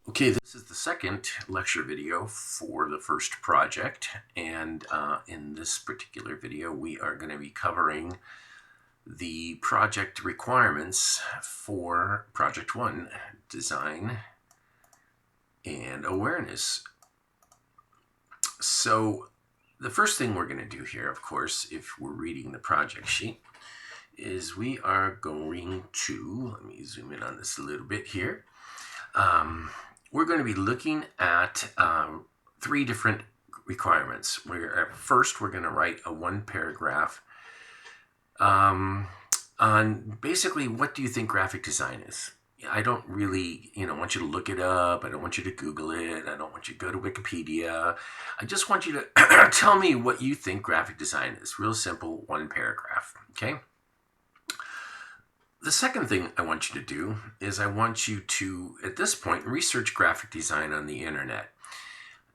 Okay, this is the second lecture video for the first project, and in this particular video we are going to be covering the project requirements for Project 1, Design and Awareness. So the first thing we're going to do here, of course, if we're reading the project sheet, is we are going to, let me zoom in on this a little bit here. We're going to be looking at three different requirements. First, we're going to write a one paragraph on basically what do you think graphic design is. I don't really, want you to look it up. I don't want you to Google it. I don't want you to go to Wikipedia. I just want you to tell me what you think graphic design is. Real simple, one paragraph, okay? The second thing I want you to do is I want you to, at this point, research graphic design on the internet.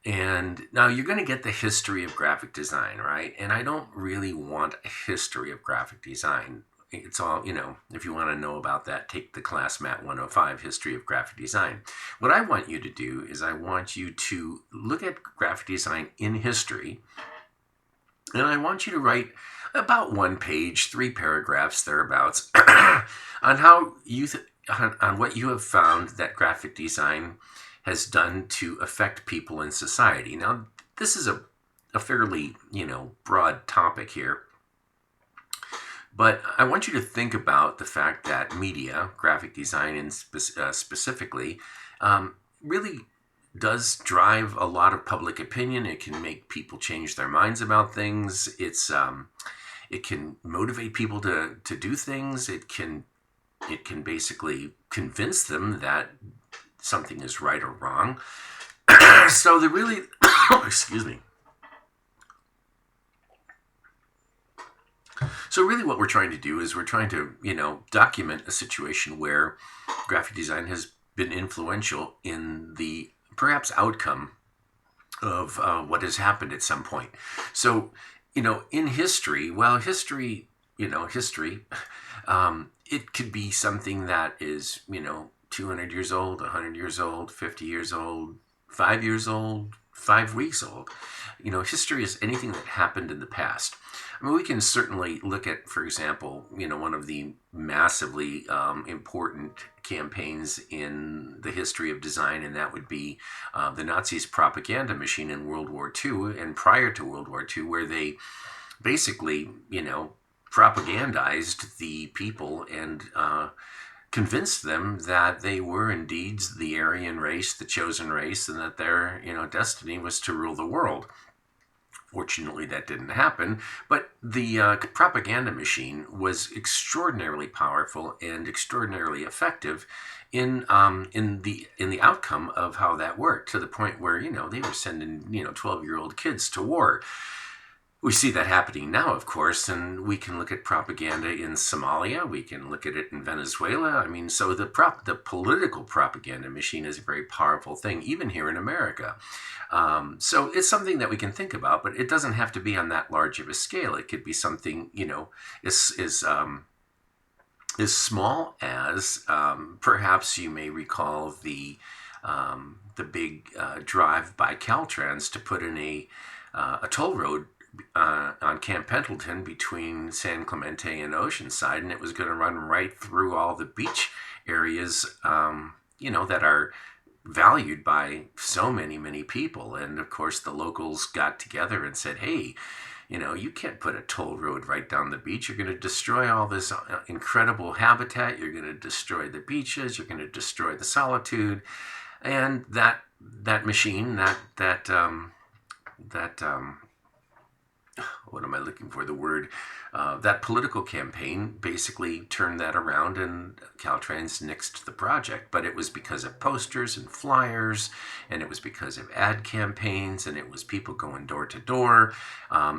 And now you're going to get the history of graphic design, right? And I don't really want a history of graphic design. It's all, if you want to know about that, take the class Mat 105, History of Graphic Design. What I want you to do is I want you to look at graphic design in history, and I want you to write about one page, 3 paragraphs thereabouts, on how on what you have found that graphic design has done to affect people in society. Now, this is a fairly, broad topic here, but I want you to think about the fact that media, graphic design and specifically, really does drive a lot of public opinion. It can make people change their minds about things. It can motivate people to do things. It can basically convince them that something is right or wrong. So the really, excuse me. So really what we're trying to do is we're trying to, document a situation where graphic design has been influential in the perhaps outcome of what has happened at some point. So, in history, history, it could be something that is, 200 years old, 100 years old, 50 years old, 5 years old, 5 weeks old. History is anything that happened in the past. I mean, we can certainly look at, for example, one of the massively important campaigns in the history of design, and that would be the Nazis' propaganda machine in World War II and prior to World War II, where they basically, propagandized the people and convinced them that they were indeed the Aryan race, the chosen race, and that their, destiny was to rule the world. Fortunately, that didn't happen, but the propaganda machine was extraordinarily powerful and extraordinarily effective in the outcome of how that worked, to the point where they were sending 12-year-old kids to war. We see that happening now, of course, and we can look at propaganda in Somalia. We can look at it in Venezuela. I mean, so the political propaganda machine is a very powerful thing, even here in America. So it's something that we can think about, but it doesn't have to be on that large of a scale. It could be something, as small as perhaps you may recall the big drive by Caltrans to put in a toll road on Camp Pendleton between San Clemente and Oceanside, and it was going to run right through all the beach areas, that are valued by so many people. And of course, the locals got together and said, hey, you can't put a toll road right down the beach. You're going to destroy all this incredible habitat. You're going to destroy the beaches. You're going to destroy the solitude. And that machine, what am I looking for? The word, that political campaign basically turned that around, and Caltrans nixed the project. But it was because of posters and flyers, and it was because of ad campaigns, and it was people going door to door.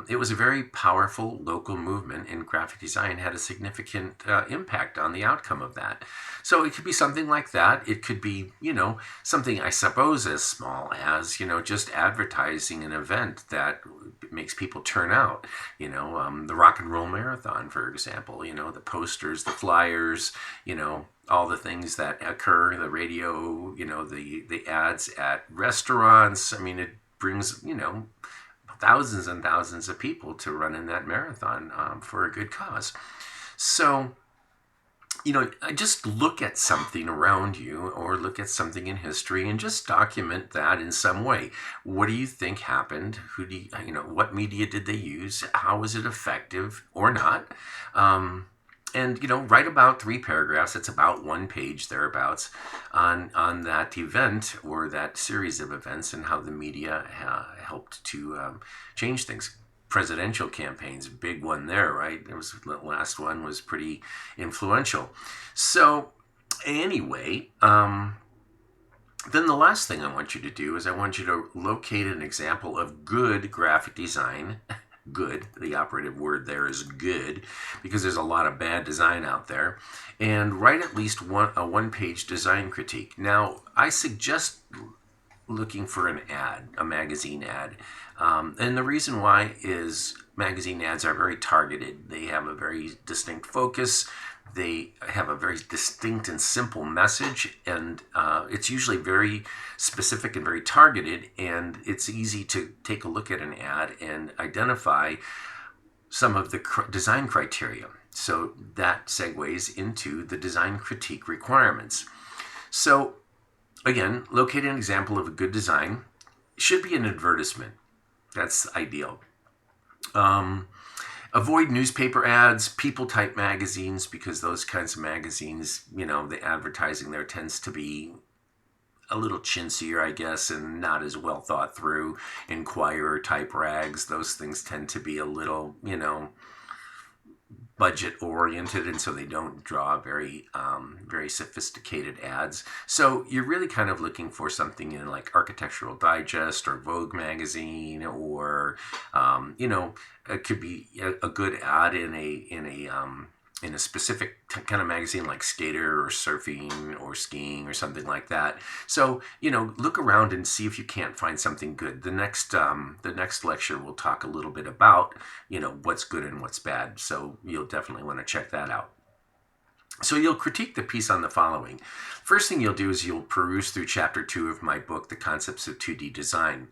It was a very powerful local movement, and graphic design had a significant impact on the outcome of that. So it could be something like that. It could be, something I suppose as small as, just advertising an event that makes people turn out. about, the Rock and Roll Marathon, for example, the posters, the flyers, all the things that occur, the radio, the ads at restaurants. I mean, it brings, thousands and thousands of people to run in that marathon for a good cause. So, just look at something around you or look at something in history and just document that in some way. What do you think happened? What media did they use? How was it effective or not? And write about 3 paragraphs. It's about 1 page thereabouts on that event or that series of events and how the media helped to change things. Presidential campaigns, big one there, right? The last one was pretty influential. So anyway, then the last thing I want you to do is I want you to locate an example of good graphic design. Good, the operative word there is good, because there's a lot of bad design out there, and write at least a 1-page design critique. Now, I suggest looking for an ad, a magazine ad. And the reason why is magazine ads are very targeted. They have a very distinct focus. They have a very distinct and simple message, and it's usually very specific and very targeted, and it's easy to take a look at an ad and identify some of the design criteria. So that segues into the design critique requirements. So again, locate an example of a good design. It should be an advertisement. That's ideal. Avoid newspaper ads, people-type magazines, because those kinds of magazines, the advertising there tends to be a little chintzier, I guess, and not as well thought through. Inquirer-type rags, those things tend to be a little, budget-oriented, and so they don't draw very sophisticated ads. So you're really kind of looking for something in like Architectural Digest or Vogue magazine, or it could be a good ad in a specific kind of magazine like Skater or Surfing or Skiing or something like that. So look around and see if you can't find something good. The next lecture we'll talk a little bit about what's good and what's bad. So you'll definitely want to check that out. So you'll critique the piece on the following. First thing you'll do is you'll peruse through chapter 2 of my book, The Concepts of 2D Design,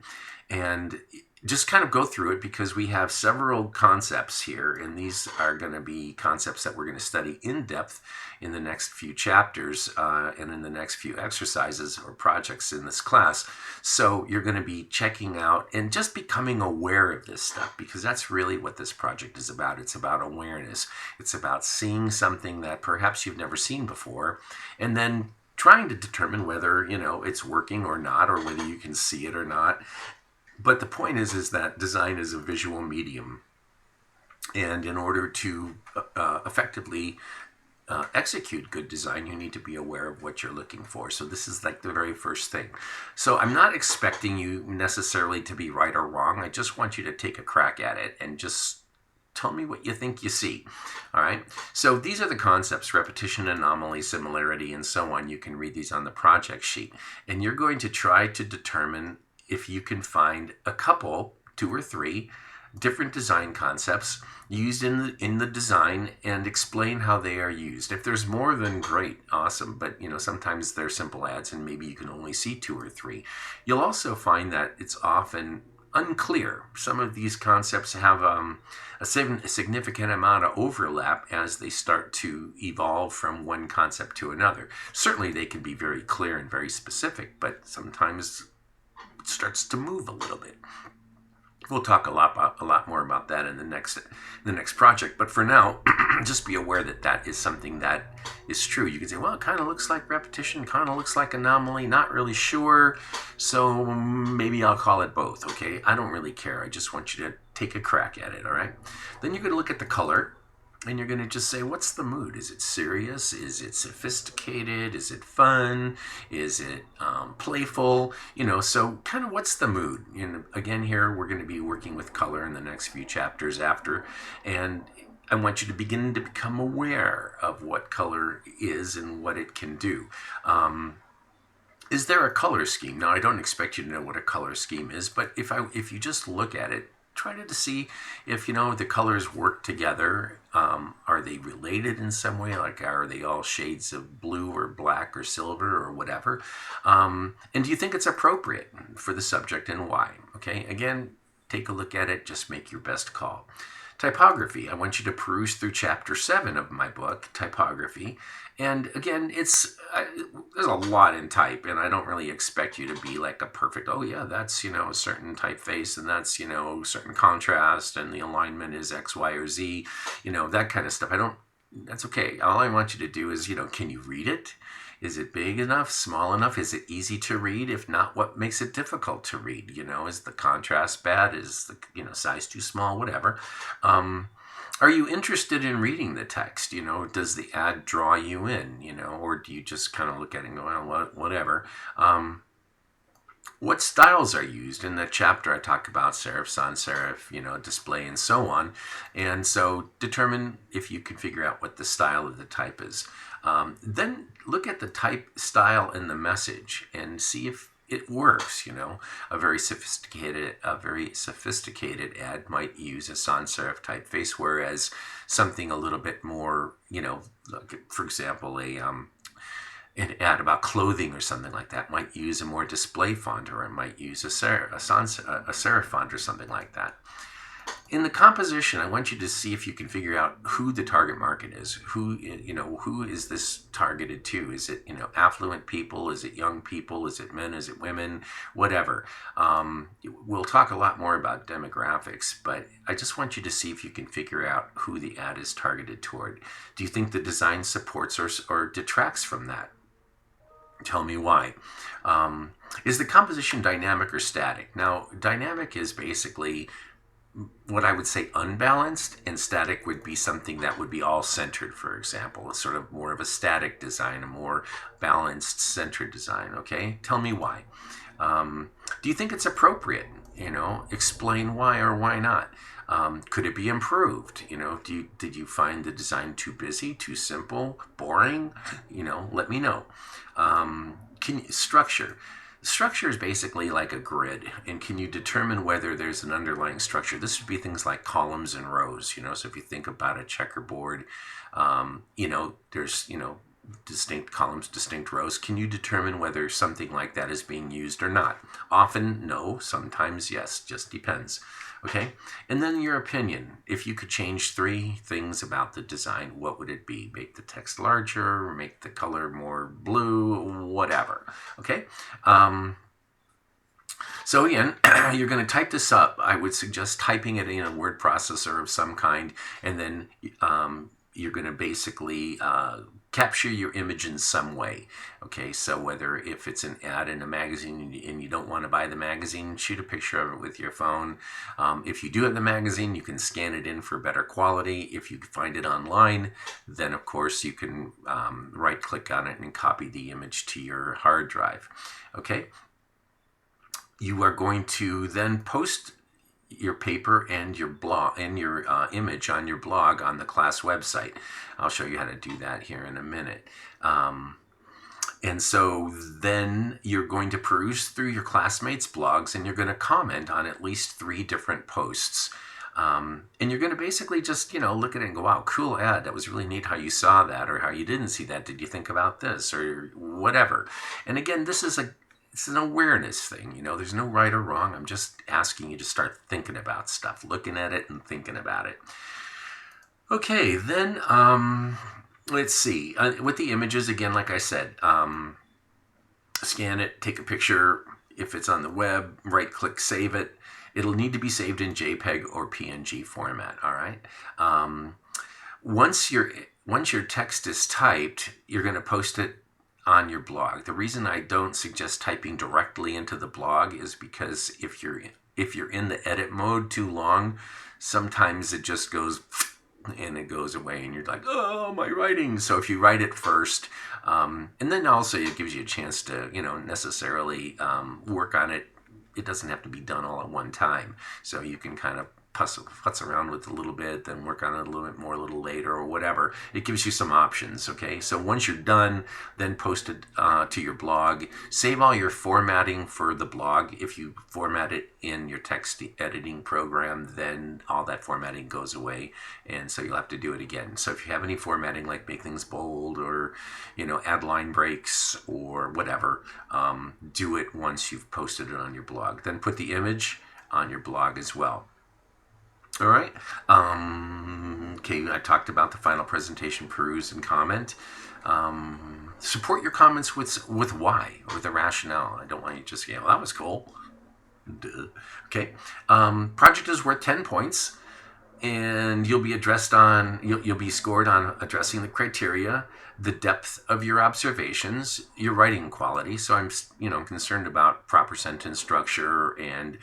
and just kind of go through it, because we have several concepts here, and these are going to be concepts that we're going to study in depth in the next few chapters and in the next few exercises or projects in this class. So you're going to be checking out and just becoming aware of this stuff, because that's really what this project is about. It's about awareness. It's about seeing something that perhaps you've never seen before, and then trying to determine whether it's working or not, or whether you can see it or not. But the point is that design is a visual medium, and in order to effectively execute good design, you need to be aware of what you're looking for. So this is like the very first thing. So I'm not expecting you necessarily to be right or wrong. I just want you to take a crack at it and just tell me what you think you see. All right. So these are the concepts: repetition, anomaly, similarity, and so on. You can read these on the project sheet, and you're going to try to determine if you can find a couple, 2 or 3 different design concepts used in the design, and explain how they are used. If there's more, then great, awesome. But sometimes they're simple ads and maybe you can only see 2 or 3. You'll also find that it's often unclear. Some of these concepts have a significant amount of overlap as they start to evolve from one concept to another. Certainly they can be very clear and very specific, but sometimes it starts to move a little bit. We'll talk a lot more about that in the next project. But for now, just be aware that is something that is true. You can say, well, it kind of looks like repetition, kind of looks like anomaly, not really sure. So maybe I'll call it both, okay? I don't really care. I just want you to take a crack at it, all right? Then you're going to look at the color, and you're going to just say, what's the mood? Is it serious? Is it sophisticated? Is it fun? Is it playful? So kind of what's the mood? Again, here we're going to be working with color in the next few chapters after, and I want you to begin to become aware of what color is and what it can do. Is there a color scheme? Now, I don't expect you to know what a color scheme is, but if you just look at it, try to see if the colors work together. Are they related in some way? Like, are they all shades of blue or black or silver or whatever? And do you think it's appropriate for the subject, and why? Okay, again, take a look at it. Just make your best call. Typography. I want you to peruse through chapter 7 of my book, Typography. And again, there's a lot in type, and I don't really expect you to be like a perfect, oh yeah, that's, a certain typeface, and that's, certain contrast, and the alignment is X, Y, or Z, that kind of stuff. That's okay. All I want you to do is, can you read it? Is it big enough, small enough? Is it easy to read? If not, what makes it difficult to read? Is the contrast bad? Is the size too small? Whatever. Are you interested in reading the text? Does the ad draw you in? Or do you just kind of look at it and go, well, whatever? What styles are used? In the chapter I talk about serif, sans serif, display, and so on. And so determine if you can figure out what the style of the type is. Then look at the type, style, and the message and see if it works. A very sophisticated ad might use a sans serif typeface, whereas something a little bit more, like, for example, an ad about clothing or something like that might use a more display font, or it might use a serif font or something like that. In the composition, I want you to see if you can figure out who the target market is. Who is this targeted to? Is it, affluent people? Is it young people? Is it men? Is it women? Whatever. We'll talk a lot more about demographics, but I just want you to see if you can figure out who the ad is targeted toward. Do you think the design supports or detracts from that? Tell me why. Is the composition dynamic or static? Now, dynamic is basically what I would say unbalanced, and static would be something that would be all centered, for example. It's sort of more of a static design, a more balanced, centered design, okay? Tell me why. Do you think it's appropriate? Explain why or why not. Could it be improved? Did you find the design too busy, too simple, boring? Let me know. Structure. Structure is basically like a grid, and can you determine whether there's an underlying structure? This would be things like columns and rows, so if you think about a checkerboard, there's, distinct columns, distinct rows. Can you determine whether something like that is being used or not? Often, no. Sometimes, yes. Just depends. Okay? And then your opinion. If you could change 3 things about the design, what would it be? Make the text larger, make the color more blue, whatever. Okay? So again, you're going to type this up. I would suggest typing it in a word processor of some kind, and then you're going to basically capture your image in some way. Okay, so whether if it's an ad in a magazine and you don't want to buy the magazine, shoot a picture of it with your phone. If you do have the magazine, you can scan it in for better quality. If you find it online, then of course you can right click on it and copy the image to your hard drive. Okay, you are going to then post your paper and your blog and your image on your blog on the class website. I'll show you how to do that here in a minute. And so then you're going to peruse through your classmates' blogs, and you're going to comment on at least 3 different posts. And you're going to basically just, look at it and go, wow, cool ad. That was really neat how you saw that, or how you didn't see that. Did you think about this, or whatever? And again, it's an awareness thing. There's no right or wrong. I'm just asking you to start thinking about stuff, looking at it and thinking about it. Okay, then let's see. With the images, again, like I said, scan it, take a picture. If it's on the web, right-click, save it. It'll need to be saved in JPEG or PNG format, all right? Once your text is typed, you're going to post it on your blog. The reason I don't suggest typing directly into the blog is because if you're in the edit mode too long, sometimes it just goes and it goes away, and you're like, oh, my writing. So if you write it first, and then also it gives you a chance to, necessarily work on it. It doesn't have to be done all at one time. So you can kind of putz around with a little bit, then work on it a little bit more a little later or whatever. It gives you some options, okay? So once you're done, then post it to your blog. Save all your formatting for the blog. If you format it in your text editing program, then all that formatting goes away, and so you'll have to do it again. So if you have any formatting, like make things bold or, add line breaks or whatever, do it once you've posted it on your blog. Then put the image on your blog as well. All right. Okay, I talked about the final presentation, peruse and comment. Support your comments with why, with a rationale. I don't want you to just, that was cool. Duh. Okay. Project is worth 10 points, and you'll be you'll be scored on addressing the criteria, the depth of your observations, your writing quality. So I'm, concerned about proper sentence structure and,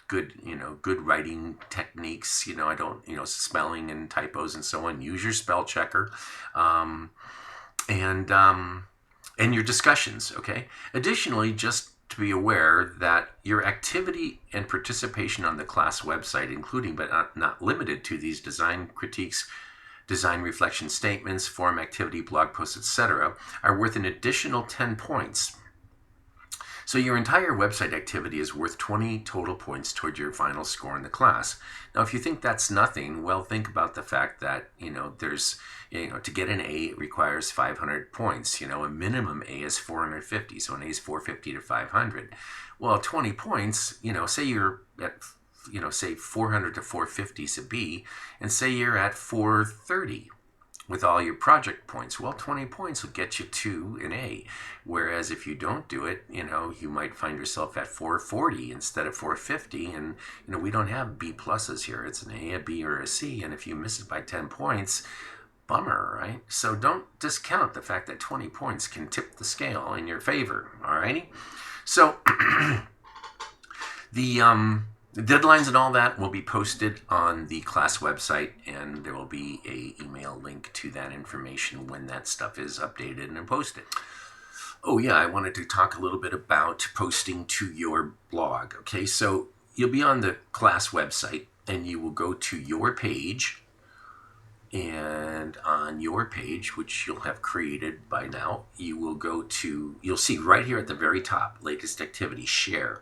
good writing techniques. I don't, spelling and typos and so on. Use your spell checker, and your discussions. Okay. Additionally, just to be aware that your activity and participation on the class website, including but not limited to these design critiques, design reflection statements, forum activity, blog posts, etc., are worth an additional 10 points. So your entire website activity is worth 20 total points toward your final score in the class. Now, if you think that's nothing, well, think about the fact that, there's, to get an A, it requires 500 points. A minimum A is 450, so an A is 450 to 500. Well, 20 points, say you're at, say 400 to 450 is a B, and say you're at 430 with all your project points. Well, 20 points will get you to an A. Whereas if you don't do it, you might find yourself at 440 instead of 450. And, we don't have B pluses here. It's an A, a B, or a C. And if you miss it by 10 points, bummer, right? So don't discount the fact that 20 points can tip the scale in your favor, all righty? So the deadlines and all that will be posted on the class website, and there will be a email link to that information when that stuff is updated and posted. Oh yeah, I wanted to talk a little bit about posting to your blog. Okay, so you'll be on the class website, and you will go to your page, and on your page, which you'll have created by now, you'll see right here at the very top, latest activity, share.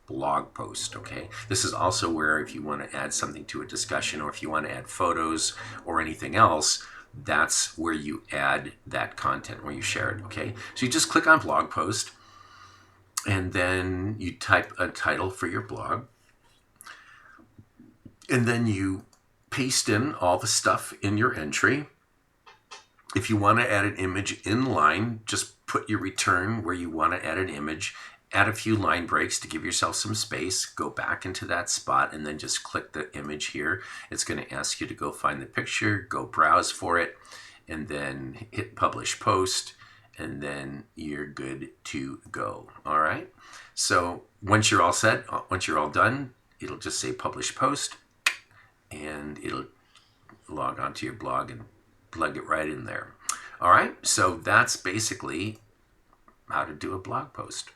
Blog post, okay? This is also where if you want to add something to a discussion, or if you want to add photos or anything else, that's where you add that content, where you share it, okay? So you just click on blog post, and then you type a title for your blog, and then you paste in all the stuff in your entry. If you want to add an image in line, just put your return where you want to add an image. Add a few line breaks to give yourself some space. Go back into that spot and then just click the image here. It's going to ask you to go find the picture, go browse for it, and then hit publish post, and then you're good to go. All right. So once you're all set, once you're all done, it'll just say publish post, and it'll log onto your blog and plug it right in there. All right. So that's basically how to do a blog post.